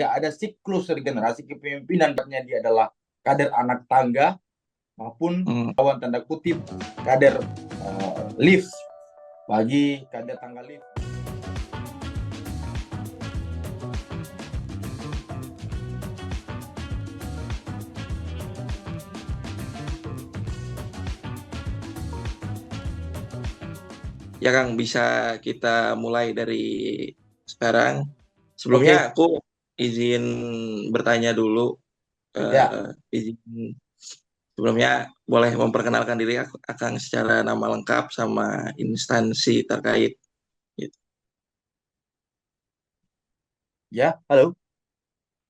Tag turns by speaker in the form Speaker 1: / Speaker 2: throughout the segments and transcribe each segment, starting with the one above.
Speaker 1: nggak ada siklus regenerasi kepemimpinan. Dia adalah kader anak tangga maupun lawan tanda kutip kader lift bagi kader tangga lift.
Speaker 2: Ya Kang, bisa kita mulai dari sekarang. Sebelumnya aku izin bertanya dulu. Izin sebelumnya boleh memperkenalkan diri Akang secara nama lengkap sama instansi terkait. Gitu.
Speaker 1: Ya, halo.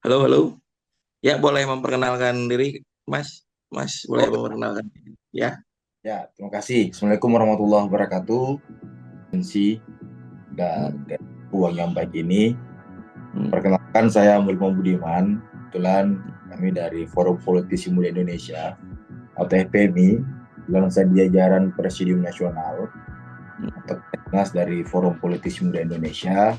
Speaker 2: Halo. Ya, boleh memperkenalkan diri, Mas. Mas, boleh memperkenalkan diri. Ya.
Speaker 1: Ya, terima kasih. Assalamualaikum warahmatullahi wabarakatuh. Dan uang yang baik ini. Perkenalkan, saya Mulmo Budiman. Kebetulan kami dari Forum Politisi Muda Indonesia atau FPMI, langsung jajaran Presidium Nasional atau Presnas dari Forum Politisi Muda Indonesia.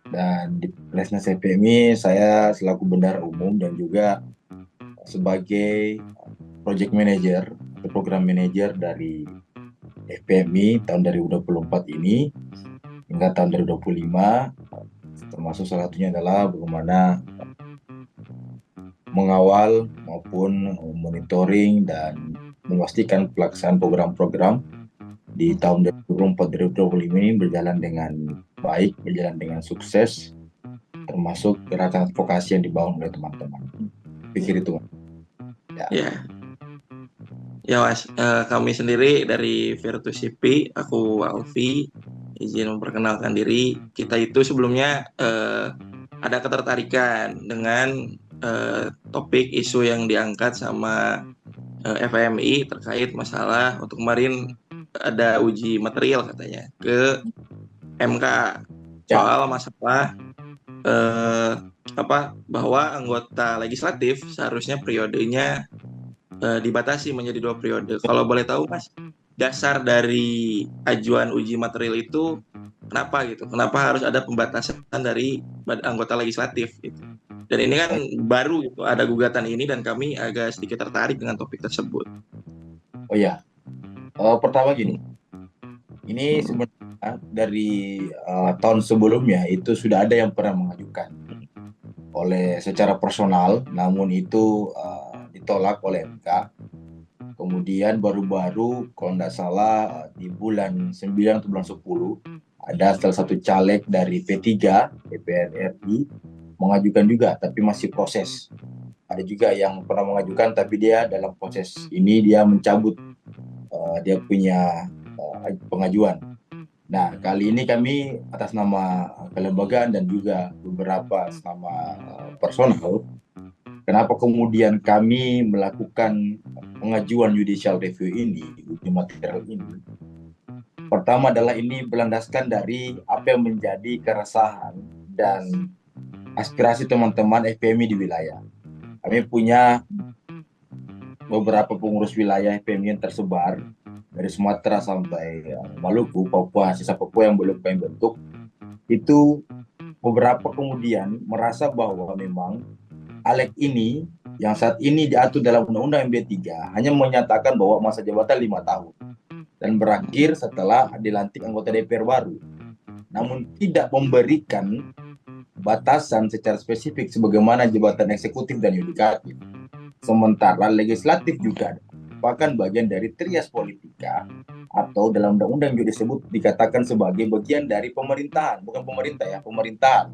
Speaker 1: Dan di Presnas FPMI saya selaku bendahara umum dan juga sebagai project manager atau program manager dari FPMI tahun 2024 ini hingga tahun 2025, termasuk salah satunya adalah bagaimana mengawal maupun monitoring dan memastikan pelaksanaan program-program di tahun 2024-2025 ini berjalan dengan baik, berjalan dengan sukses, termasuk gerakan advokasi yang dibangun oleh teman-teman. Pikir itu.
Speaker 2: Ya Mas, kami sendiri dari Virtusipi, aku Alfi, izin memperkenalkan diri. Kita itu sebelumnya ada ketertarikan dengan topik isu yang diangkat sama FMI terkait masalah untuk kemarin ada uji material katanya ke MK soal masalah bahwa anggota legislatif seharusnya periodenya dibatasi menjadi 2 periode. Kalau boleh tahu Mas, dasar dari ajuan uji material itu kenapa gitu? Kenapa harus ada pembatasan dari anggota legislatif gitu? Dan ini kan baru gitu, ada gugatan ini dan kami agak sedikit tertarik dengan topik tersebut.
Speaker 1: Oh ya, pertama gini, ini sebenarnya dari tahun sebelumnya itu sudah ada yang pernah mengajukan oleh secara personal, namun itu ditolak oleh MK. Kemudian baru-baru kalau tidak salah di bulan 9 atau bulan 10 ada salah satu caleg dari P3 DPR RI mengajukan juga, tapi masih proses. Ada juga yang pernah mengajukan, tapi dia dalam proses ini dia mencabut dia punya pengajuan. Nah, kali ini kami atas nama kelembagaan dan juga beberapa atas nama personal, kenapa kemudian kami melakukan pengajuan judicial review ini, uji material ini. Pertama adalah ini berlandaskan dari apa yang menjadi keresahan dan aspirasi teman-teman FPMI di wilayah. Kami punya beberapa pengurus wilayah FPMI yang tersebar dari Sumatera sampai Maluku, Papua, sisa Papua yang belum kami bentuk. Itu beberapa kemudian merasa bahwa memang ALEG ini yang saat ini diatur dalam Undang-Undang MD3 hanya menyatakan bahwa masa jabatan 5 tahun dan berakhir setelah dilantik anggota DPR baru, namun tidak memberikan batasan secara spesifik sebagaimana jabatan eksekutif dan yudikatif. Sementara legislatif juga merupakan bagian dari trias politika atau dalam undang-undang juga disebut dikatakan sebagai bagian dari pemerintahan, bukan pemerintah ya, pemerintahan.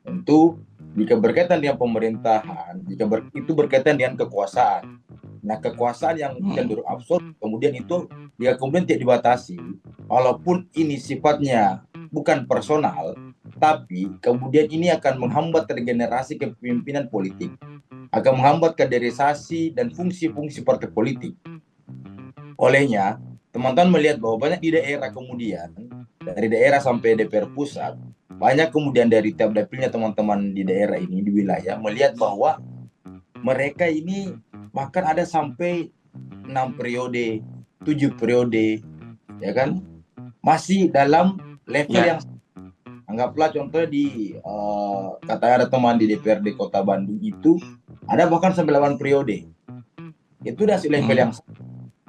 Speaker 1: Tentu jika berkaitan dengan pemerintahan, itu berkaitan dengan kekuasaan. Nah, kekuasaan yang cenderung absolut, kemudian itu dia kemudian tidak dibatasi, walaupun ini sifatnya bukan personal, tapi kemudian ini akan menghambat regenerasi kepemimpinan politik, akan menghambat kaderisasi dan fungsi-fungsi partai politik. Olehnya, teman-teman melihat bahwa banyak di daerah kemudian, dari daerah sampai DPR pusat, banyak kemudian dari tiap dapilnya teman-teman di daerah ini, di wilayah, melihat bahwa mereka ini bahkan ada sampai 6 periode, 7 periode, ya kan? Masih dalam level yang Anggaplah contohnya di katanya ada teman di DPRD Kota Bandung itu ada bahkan 9 periode. Itu udah level yang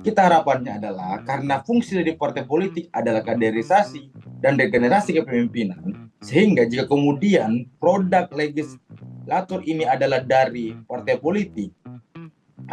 Speaker 1: kita harapannya adalah karena fungsi dari partai politik adalah kaderisasi dan regenerasi kepemimpinan, sehingga jika kemudian produk legislator ini adalah dari partai politik,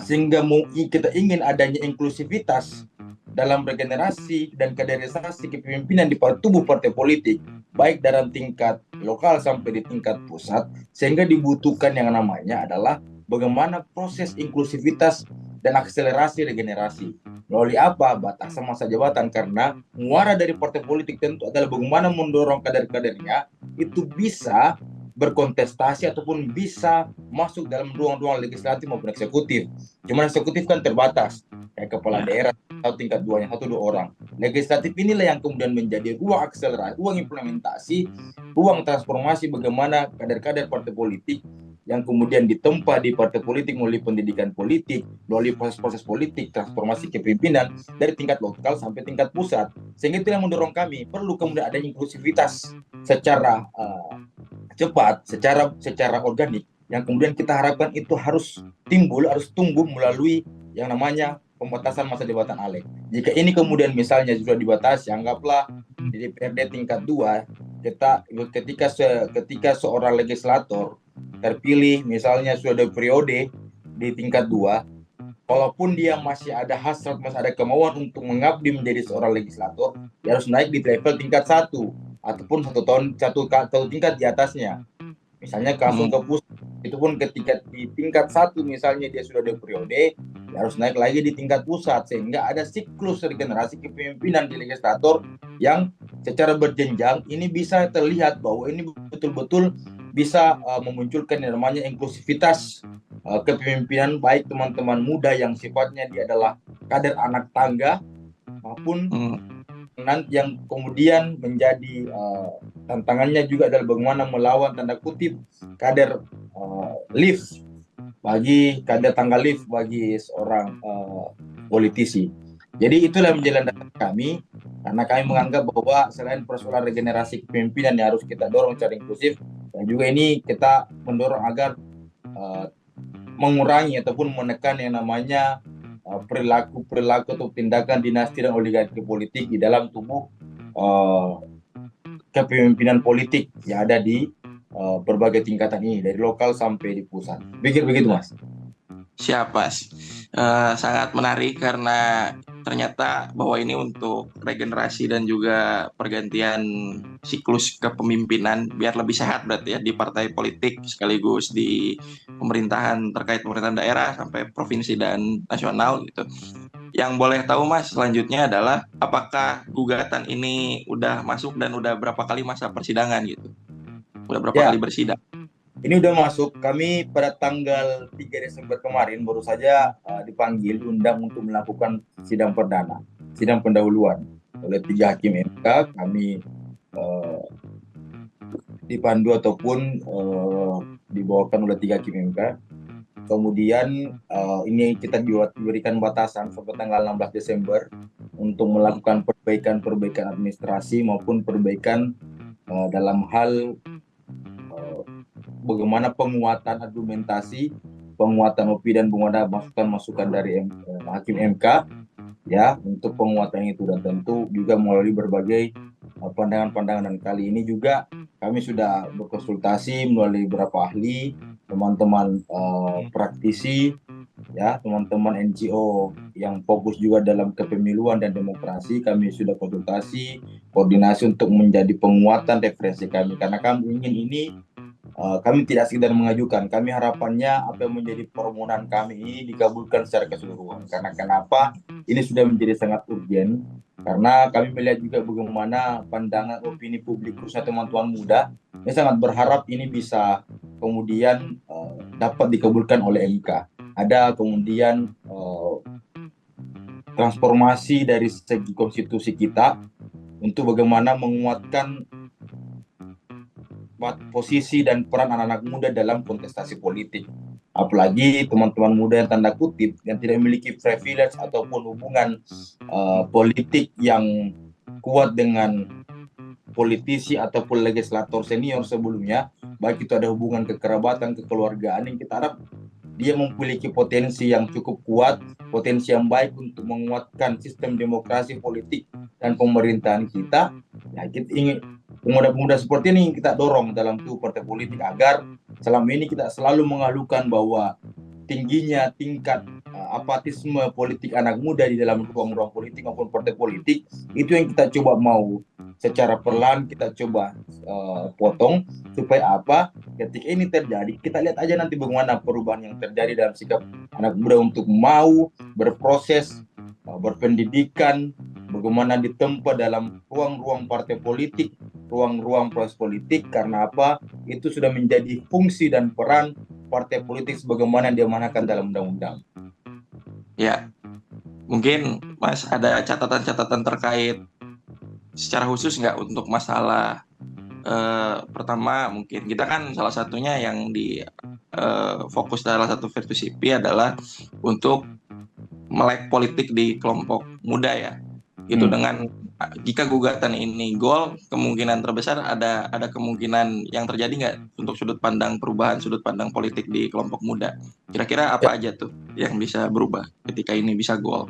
Speaker 1: sehingga kita ingin adanya inklusivitas dalam regenerasi dan kaderisasi kepemimpinan di tubuh partai politik, baik dalam tingkat lokal sampai di tingkat pusat, sehingga dibutuhkan yang namanya adalah bagaimana proses inklusivitas dan akselerasi regenerasi. Melalui apa? Batasan masa jabatan, karena muara dari partai politik tentu adalah bagaimana mendorong kader-kadernya itu bisa berkontestasi ataupun bisa masuk dalam ruang-ruang legislatif maupun eksekutif. Cuma eksekutif kan terbatas, kayak kepala daerah atau tingkat 2-nya 1-2 orang. Legislatif inilah yang kemudian menjadi ruang akselerasi, ruang implementasi, ruang transformasi bagaimana kader-kader partai politik yang kemudian ditempa di partai politik melalui pendidikan politik, melalui proses-proses politik, transformasi kepemimpinan dari tingkat lokal sampai tingkat pusat. Sehingga itu yang mendorong kami perlu kemudian ada inklusivitas secara cepat, secara organik, yang kemudian kita harapkan itu harus timbul, harus tumbuh melalui yang namanya pembatasan masa jabatan ALEG. Jika ini kemudian misalnya sudah dibatasi, anggaplah di DPRD tingkat 2, ketika seorang legislator terpilih misalnya sudah ada periode di tingkat 2, walaupun dia masih ada hasrat, masih ada kemauan untuk mengabdi menjadi seorang legislator, dia harus naik di level tingkat 1 ataupun satu tingkat di atasnya. Misalnya langsung ke pusat, itu pun ketika di tingkat 1 misalnya dia sudah ada periode, dia harus naik lagi di tingkat pusat, sehingga ada siklus regenerasi kepemimpinan di legislator yang secara berjenjang ini bisa terlihat bahwa ini betul-betul bisa memunculkan yang namanya inklusivitas kepemimpinan, baik teman-teman muda yang sifatnya dia adalah kader anak tangga maupun yang kemudian menjadi tantangannya juga adalah bagaimana melawan tanda kutip kader lift bagi kader tangga lift bagi seorang politisi. Jadi itulah menjadi landasan kami, karena kami menganggap bahwa selain persoalan regenerasi kepemimpinan yang harus kita dorong secara inklusif, dan juga ini kita mendorong agar mengurangi ataupun menekan yang namanya perilaku atau tindakan dinasti dan oligarki politik di dalam tubuh kepemimpinan politik yang ada di berbagai tingkatan ini, dari lokal sampai di pusat. Begitu Mas.
Speaker 2: Siap Mas. Sangat menarik karena ternyata bahwa ini untuk regenerasi dan juga pergantian siklus kepemimpinan biar lebih sehat berarti ya di partai politik sekaligus di pemerintahan, terkait pemerintahan daerah sampai provinsi dan nasional gitu. Yang boleh tahu Mas selanjutnya adalah apakah gugatan ini udah masuk dan udah berapa kali masa persidangan gitu? Udah berapa kali bersidang?
Speaker 1: Ini udah masuk. Kami pada tanggal 3 Desember kemarin baru saja dipanggil, diundang untuk melakukan sidang perdana, sidang pendahuluan oleh 3 hakim MK. Kami dipandu ataupun dibawakan oleh 3 hakim MK. Kemudian ini kita diberikan batasan sampai tanggal 16 Desember untuk melakukan perbaikan administrasi maupun perbaikan dalam hal bagaimana penguatan argumentasi, penguatan opini dan penguatan masukan dari hakim MK ya untuk penguatan itu, dan tentu juga melalui berbagai pandangan-pandangan. Dan kali ini juga kami sudah berkonsultasi melalui beberapa ahli, teman-teman praktisi ya, teman-teman NGO yang fokus juga dalam kepemiluan dan demokrasi. Kami sudah konsultasi, koordinasi untuk menjadi penguatan referensi kami, karena kami ingin ini kami tidak sekedar mengajukan, kami harapannya apa yang menjadi permohonan kami ini dikabulkan secara keseluruhan. Karena kenapa? Ini sudah menjadi sangat urgen, karena kami melihat juga bagaimana pandangan opini publik khususnya teman-teman muda ini sangat berharap ini bisa kemudian dapat dikabulkan oleh MK. Ada kemudian transformasi dari segi konstitusi kita untuk bagaimana menguatkan posisi dan peran anak-anak muda dalam kontestasi politik. Apalagi teman-teman muda yang tanda kutip yang tidak memiliki privilege ataupun hubungan politik yang kuat dengan politisi ataupun legislator senior sebelumnya, baik itu ada hubungan kekerabatan, kekeluargaan, yang kita harap dia memiliki potensi yang cukup kuat, potensi yang baik untuk menguatkan sistem demokrasi politik dan pemerintahan kita. Ya, kita ingin pemuda-pemuda seperti ini kita dorong dalam tubuh partai politik agar selama ini kita selalu mengalukan bahwa tingginya tingkat apatisme politik anak muda di dalam ruang-ruang politik maupun partai politik, itu yang kita coba mau secara perlahan kita coba potong, supaya apa, ketika ini terjadi kita lihat aja nanti bagaimana perubahan yang terjadi dalam sikap anak muda untuk mau berproses, berpendidikan, bagaimana ditempa dalam ruang-ruang partai politik, ruang-ruang proses politik. Karena apa, itu sudah menjadi fungsi dan peran partai politik sebagaimana yang diamanahkan dalam undang-undang.
Speaker 2: Ya, mungkin Mas ada catatan-catatan terkait secara khusus nggak untuk masalah pertama, mungkin kita kan salah satunya yang di fokus salah satu Virtus IP adalah untuk melek politik di kelompok muda ya. Itu dengan jika gugatan ini gol, kemungkinan terbesar ada kemungkinan yang terjadi nggak untuk sudut pandang perubahan sudut pandang politik di kelompok muda? Kira-kira apa aja tuh yang bisa berubah ketika ini bisa gol?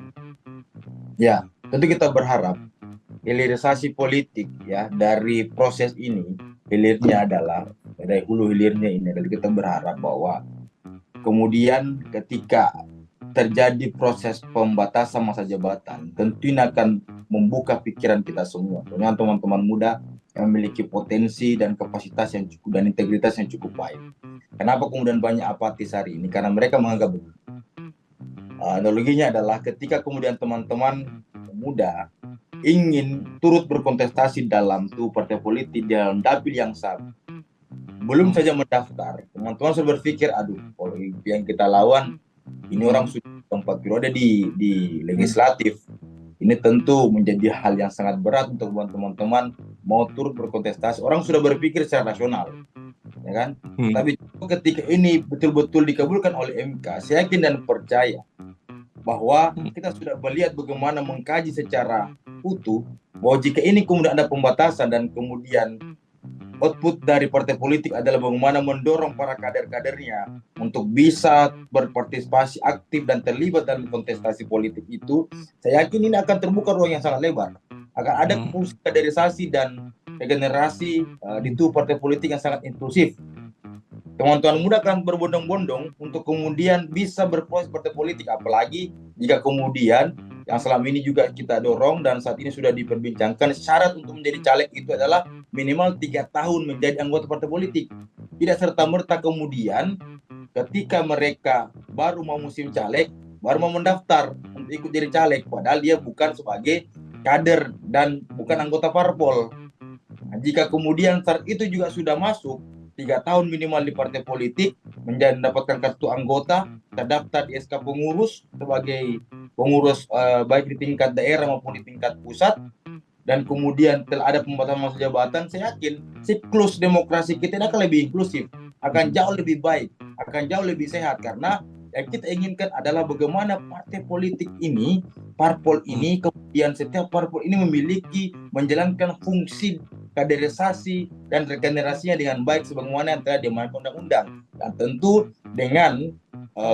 Speaker 1: Ya, tentu kita berharap hilirisasi politik ya dari proses ini, hilirnya adalah dari hulu hilirnya ini adalah kita berharap bahwa kemudian ketika terjadi proses pembatasan masa jabatan, tentu ini akan membuka pikiran kita semua, dengan teman-teman muda yang memiliki potensi dan kapasitas yang cukup dan integritas yang cukup baik. Kenapa kemudian banyak apatis hari ini? Karena mereka menganggap analoginya adalah ketika kemudian teman-teman muda ingin turut berkontestasi dalam tuh partai politik dalam dapil yang sama, belum saja mendaftar, teman-teman sudah berpikir, aduh, kalau yang kita lawan ini orang sudah 4 periode di legislatif, ini tentu menjadi hal yang sangat berat untuk teman-teman mau turut berkontestasi. Orang sudah berpikir secara rasional, ya kan? Tapi ketika ini betul-betul dikabulkan oleh MK, saya yakin dan percaya bahwa kita sudah melihat bagaimana mengkaji secara utuh bahwa jika ini kemudian ada pembatasan dan kemudian output dari partai politik adalah bagaimana mendorong para kader-kadernya untuk bisa berpartisipasi aktif dan terlibat dalam kontestasi politik itu, saya yakin ini akan terbuka ruang yang sangat lebar. Akan ada fungsi kaderisasi dan regenerasi di tubuh partai politik yang sangat inklusif. Teman-teman muda akan berbondong-bondong untuk kemudian bisa berproses partai politik, apalagi jika kemudian yang selama ini juga kita dorong dan saat ini sudah diperbincangkan, syarat untuk menjadi caleg itu adalah minimal 3 tahun menjadi anggota partai politik. Tidak serta-merta kemudian ketika mereka baru mau musim caleg, baru mau mendaftar untuk ikut jadi caleg, padahal dia bukan sebagai kader dan bukan anggota parpol. Nah, jika kemudian saat itu juga sudah masuk 3 tahun minimal di partai politik, mendapatkan kartu anggota, terdaftar di SK pengurus sebagai pengurus baik di tingkat daerah maupun di tingkat pusat, dan kemudian telah ada pembatasan masa jabatan, saya yakin siklus demokrasi kita akan lebih inklusif, akan jauh lebih baik, akan jauh lebih sehat. Karena yang kita inginkan adalah bagaimana partai politik ini, parpol ini, kemudian setiap parpol ini memiliki menjalankan fungsi kaderisasi dan regenerasinya dengan baik sebagaimana yang telah diamanatkan undang-undang. Dan tentu dengan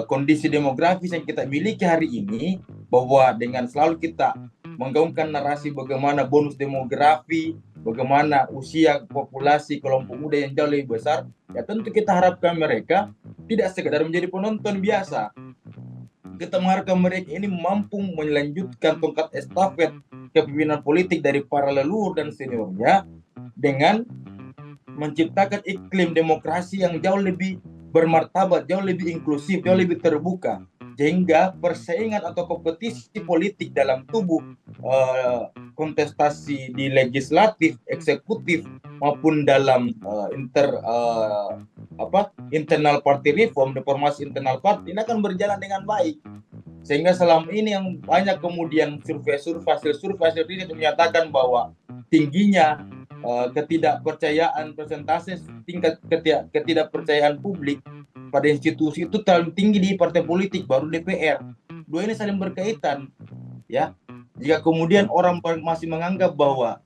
Speaker 1: kondisi demografis yang kita miliki hari ini, bahwa dengan selalu kita menggaungkan narasi bagaimana bonus demografi, bagaimana usia populasi kelompok muda yang jauh lebih besar, ya tentu kita harapkan mereka tidak sekedar menjadi penonton biasa. Kita mengharapkan mereka ini mampu melanjutkan tongkat estafet kepemimpinan politik dari para leluhur dan seniornya dengan menciptakan iklim demokrasi yang jauh lebih bermartabat, jauh lebih inklusif, jauh lebih terbuka, sehingga persaingan atau kompetisi politik dalam tubuh kontestasi di legislatif, eksekutif maupun dalam internal party reformasi internal party ini akan berjalan dengan baik. Sehingga selama ini yang banyak kemudian survei itu menyatakan bahwa tingginya ketidakpercayaan persentase tingkat ketidakpercayaan publik pada institusi itu terlalu tinggi di partai politik, baru DPR. Dua ini saling berkaitan, ya. Jika kemudian orang masih menganggap bahwa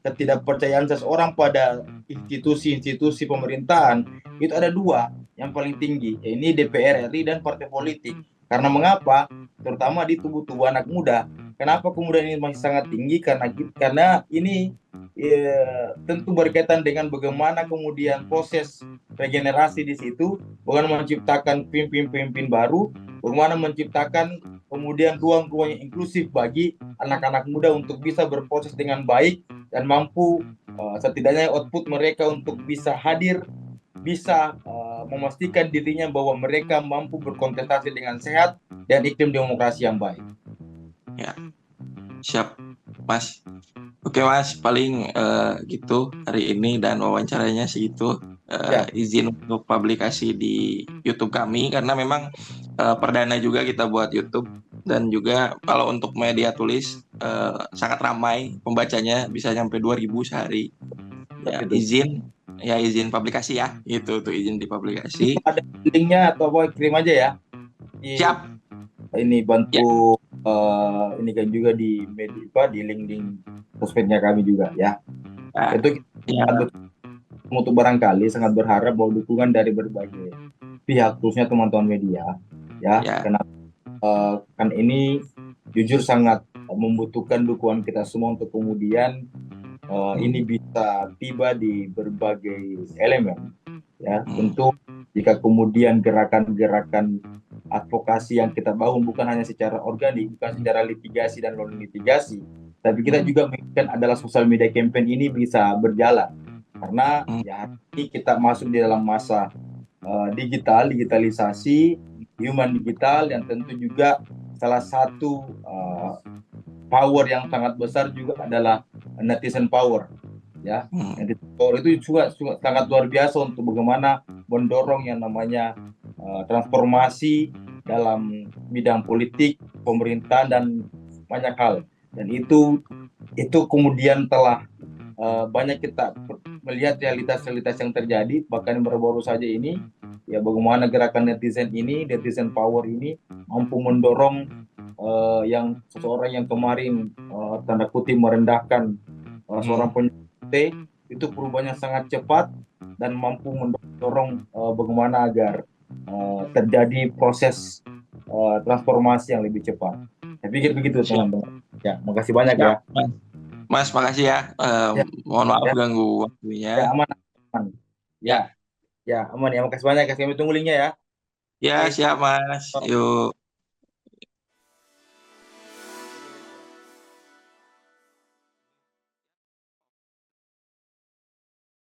Speaker 1: ketidakpercayaan seseorang pada institusi-institusi pemerintahan itu ada dua yang paling tinggi, ini DPR RI dan partai politik. Karena mengapa? Terutama di tubuh-tubuh anak muda. Kenapa kemudian ini masih sangat tinggi? Karena ini tentu berkaitan dengan bagaimana kemudian proses regenerasi di situ, bukan menciptakan pemimpin-pemimpin baru, bagaimana menciptakan kemudian ruang-ruang yang inklusif bagi anak-anak muda untuk bisa berproses dengan baik dan mampu setidaknya output mereka untuk bisa hadir, bisa memastikan dirinya bahwa mereka mampu berkontestasi dengan sehat dan iklim demokrasi yang baik.
Speaker 2: Ya, siap, Mas. Oke, Mas, paling gitu hari ini dan wawancaranya segitu. Izin untuk publikasi di YouTube kami karena memang perdana juga kita buat YouTube, dan juga kalau untuk media tulis sangat ramai pembacanya, bisa sampai 2.000 sehari. Ya, izin publikasi ya, itu tuh izin dipublikasi.
Speaker 1: Ada linknya atau apa, kirim aja ya.
Speaker 2: Siap.
Speaker 1: Ini bantu ini kan juga di media, di link sosmednya kami juga ya. Itu kita untuk barangkali sangat berharap bahwa dukungan dari berbagai pihak, khususnya teman-teman media ya. Karena kan ini jujur sangat membutuhkan dukungan kita semua untuk kemudian ini bisa tiba di berbagai elemen ya. Tentu jika kemudian gerakan-gerakan advokasi yang kita bangun bukan hanya secara organik, bukan secara litigasi dan non litigasi, tapi kita juga menginginkan adalah sosial media campaign ini bisa berjalan, karena ya ini kita masuk di dalam masa digitalisasi, human digital, yang tentu juga salah satu power yang sangat besar juga adalah netizen power ya. Netizen power itu juga sangat luar biasa untuk bagaimana mendorong yang namanya transformasi dalam bidang politik, pemerintahan, dan banyak hal. Dan itu kemudian telah banyak kita melihat realitas-realitas yang terjadi, bahkan baru-baru saja ini ya, bagaimana gerakan netizen ini, netizen power ini mampu mendorong yang seseorang yang kemarin tanda kutip merendahkan seorang penyidik, itu perubahannya sangat cepat dan mampu mendorong bagaimana agar terjadi proses transformasi yang lebih cepat. Saya pikir begitu, teman-teman. Ya, makasih banyak ya.
Speaker 2: Mas, makasih ya. Mohon maaf ganggu waktunya.
Speaker 1: Ya, aman. Ya, aman ya. Makasih banyak. Kami tunggu linknya ya.
Speaker 2: Ya, siap Mas. Yuk.